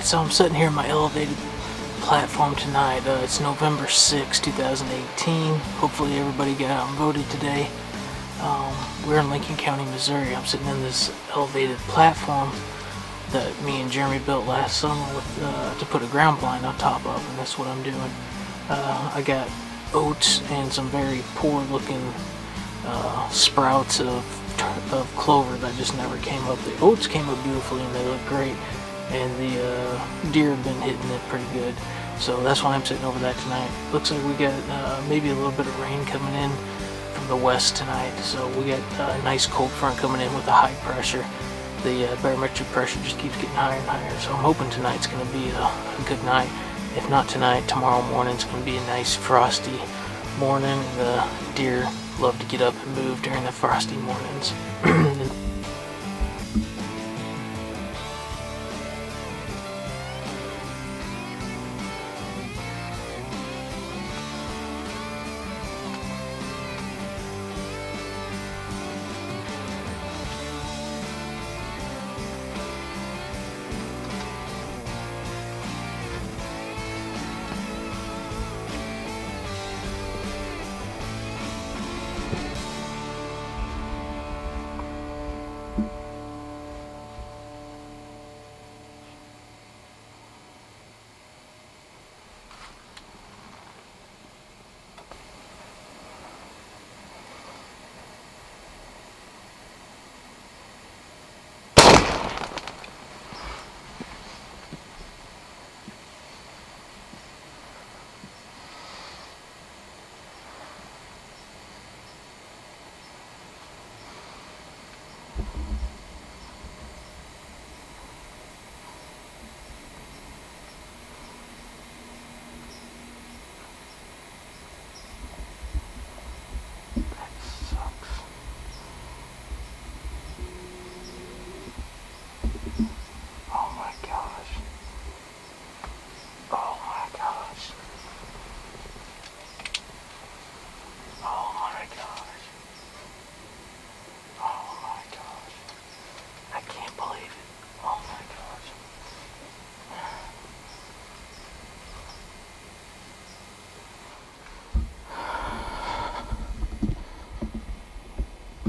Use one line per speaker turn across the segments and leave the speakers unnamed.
Alright, so I'm sitting here in my elevated platform tonight. It's November 6, 2018. Hopefully everybody got out and voted today. We're in Lincoln County, Missouri. I'm sitting in this elevated platform that me and Jeremy built last summer with, to put a ground blind on top of, and that's what I'm doing. I got oats and some very poor looking sprouts of clover that just never came up. The oats came up beautifully and they look great, and the deer have been hitting it pretty good. So that's why I'm sitting over that tonight. Looks like we got maybe a little bit of rain coming in from the west tonight. So we got a nice cold front coming in with a high pressure. The barometric pressure just keeps getting higher and higher. So I'm hoping tonight's going to be a good night. If not tonight, tomorrow morning's going to be a nice frosty morning. The deer love to get up and move during the frosty mornings.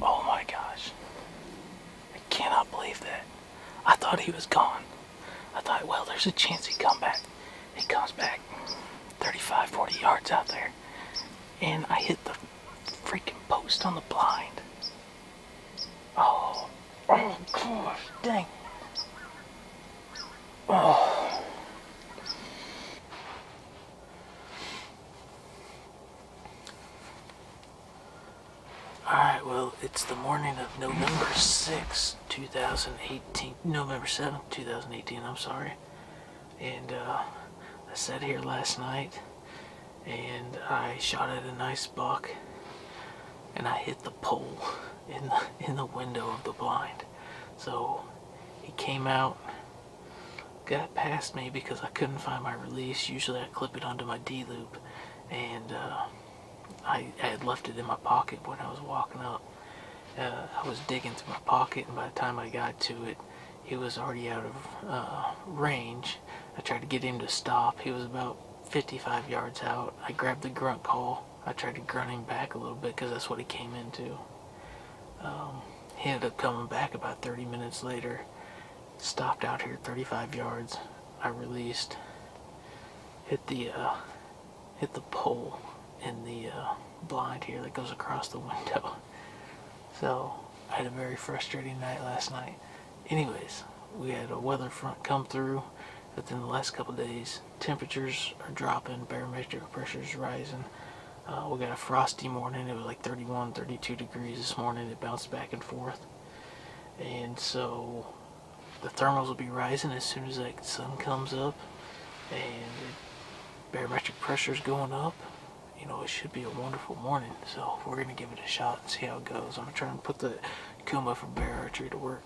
Oh my gosh. I cannot believe that. I thought he was gone. I thought, well, there's a chance he'd come back. He comes back 35, 40 yards out there. And I hit the freaking post on the blind. Oh gosh, dang. Oh. Alright, well, it's the morning of November 6, 2018. November 7th, 2018, I'm sorry. And I sat here last night and I shot at a nice buck and I hit the pole in the window of the blind. So he came out, got past me because I couldn't find my release. Usually I clip it onto my D-loop, and I had left it in my pocket when I was walking up. I was digging through my pocket, and by the time I got to it, he was already out of range. I tried to get him to stop. He was about 55 yards out. I grabbed the grunt call. I tried to grunt him back a little bit because that's what he came into. He ended up coming back about 30 minutes later. Stopped out here 35 yards. I released. Hit the pole in the blind here that goes across the window. So I had a very frustrating night last night. Anyways, we had a weather front come through within the last couple of days. Temperatures are dropping, barometric pressure is rising. We got a frosty morning. It was like 31, 32 degrees this morning. It bounced back and forth. And so the thermals will be rising as soon as that sun comes up, and barometric pressure is going up. You know, it should be a wonderful morning. So we're going to give it a shot and see how it goes. I'm going to try and put the Kuma from bear archery to work.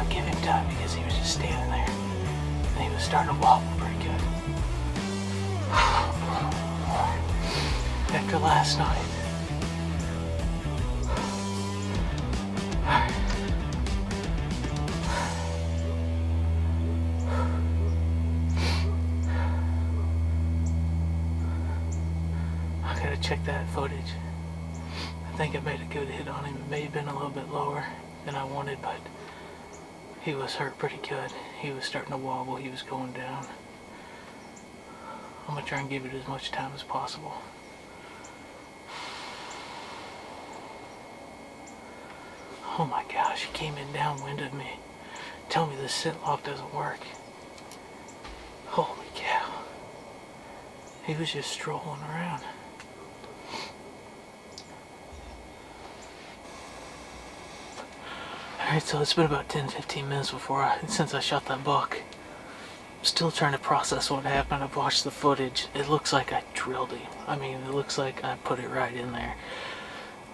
not give him time because he was just standing there. And he was starting to wobble pretty good. After last night. I gotta check that footage. I think I made a good hit on him. It may have been a little bit lower than I wanted, but he was hurt pretty good. He was starting to wobble. He was going down. I'm gonna try and give it as much time as possible. Oh my gosh, he came in downwind of me. Tell me the scent lock doesn't work. Holy cow. He was just strolling around. Alright, so it's been about 10-15 minutes since I shot that buck. I'm still trying to process what happened. I've watched the footage. It looks like I drilled him. I mean, it looks like I put it right in there.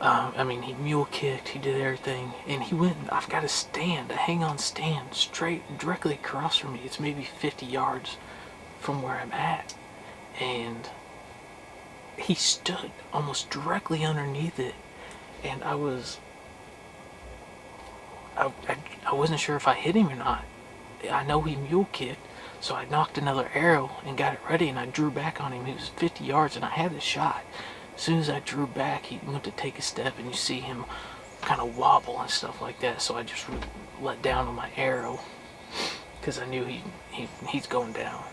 I mean, he mule kicked, he did everything, and he went, I've got a stand, a hang-on stand, straight, directly across from me. It's maybe 50 yards from where I'm at. And he stood almost directly underneath it, and I wasn't sure if I hit him or not. I know he mule kicked, so I knocked another arrow and got it ready, and I drew back on him. He was 50 yards, and I had the shot. As soon as I drew back, he went to take a step, and you see him kind of wobble and stuff like that. So I just let down on my arrow because I knew he's going down.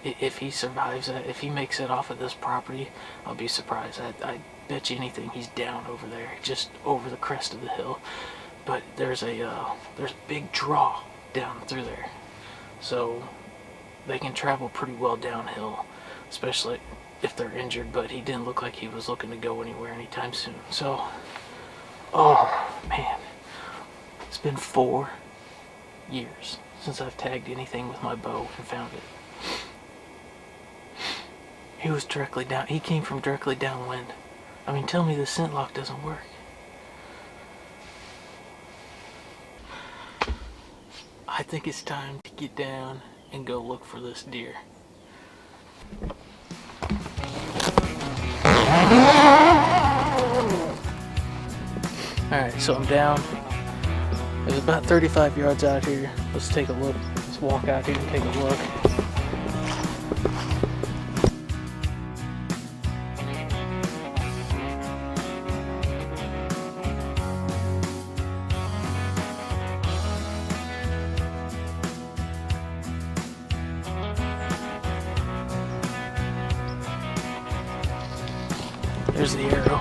If he survives that, if he makes it off of this property, I'll be surprised. I bet you anything he's down over there, just over the crest of the hill. But there's a big draw down through there, so they can travel pretty well downhill, especially if they're injured. But he didn't look like he was looking to go anywhere anytime soon. So, oh man, it's been 4 years since I've tagged anything with my bow and found it. He was directly down. He came from directly downwind. I mean, tell me the scent lock doesn't work. I think it's time to get down and go look for this deer. Alright, so I'm down. It was about 35 yards out here. Let's take a look. Let's walk out here and take a look. There's the arrow.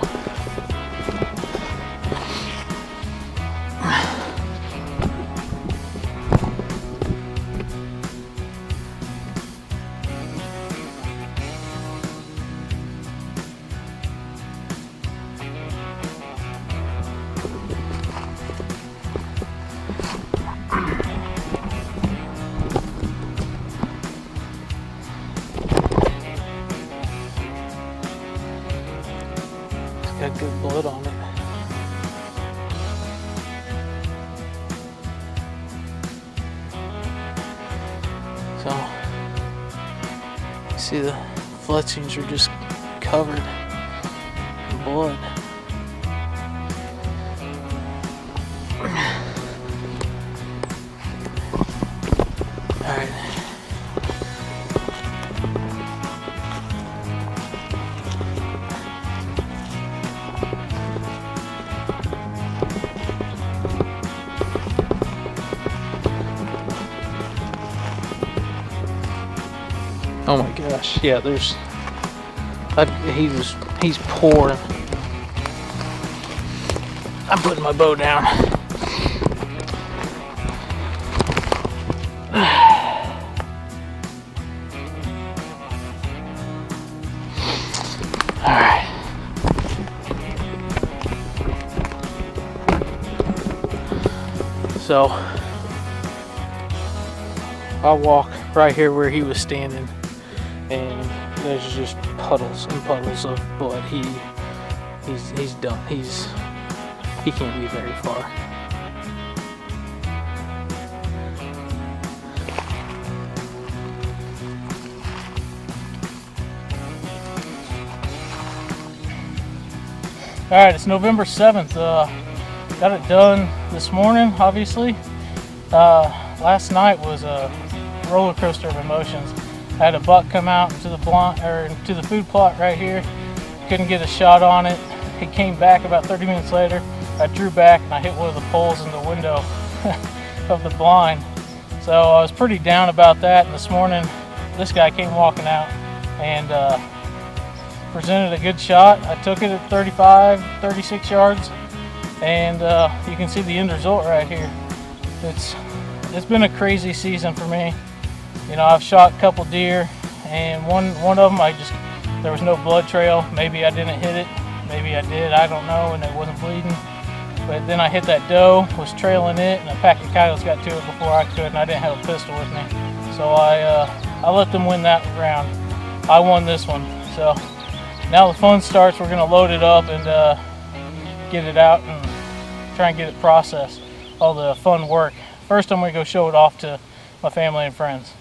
Got good blood on it. So, you see the fletchings are just covered in blood. Alright. Oh my gosh, yeah, he's pouring. I'm putting my bow down. Alright. So, I'll walk right here where he was standing. And there's just puddles and puddles of blood. He's done. He can't be very far.
Alright, it's November 7th. Got it done this morning, obviously. Last night was a roller coaster of emotions. I had a buck come out to the food plot right here. Couldn't get a shot on it. He came back about 30 minutes later. I drew back and I hit one of the poles in the window of the blind. So I was pretty down about that. And this morning, this guy came walking out and presented a good shot. I took it at 35, 36 yards, and you can see the end result right here. It's been a crazy season for me. You know, I've shot a couple deer, and one of them there was no blood trail. Maybe I didn't hit it, maybe I did, I don't know, and it wasn't bleeding. But then I hit that doe, was trailing it, and a pack of coyotes got to it before I could, and I didn't have a pistol with me. So I let them win that round. I won this one. So now the fun starts. We're gonna load it up and get it out and try and get it processed. All the fun work. First I'm gonna go show it off to my family and friends.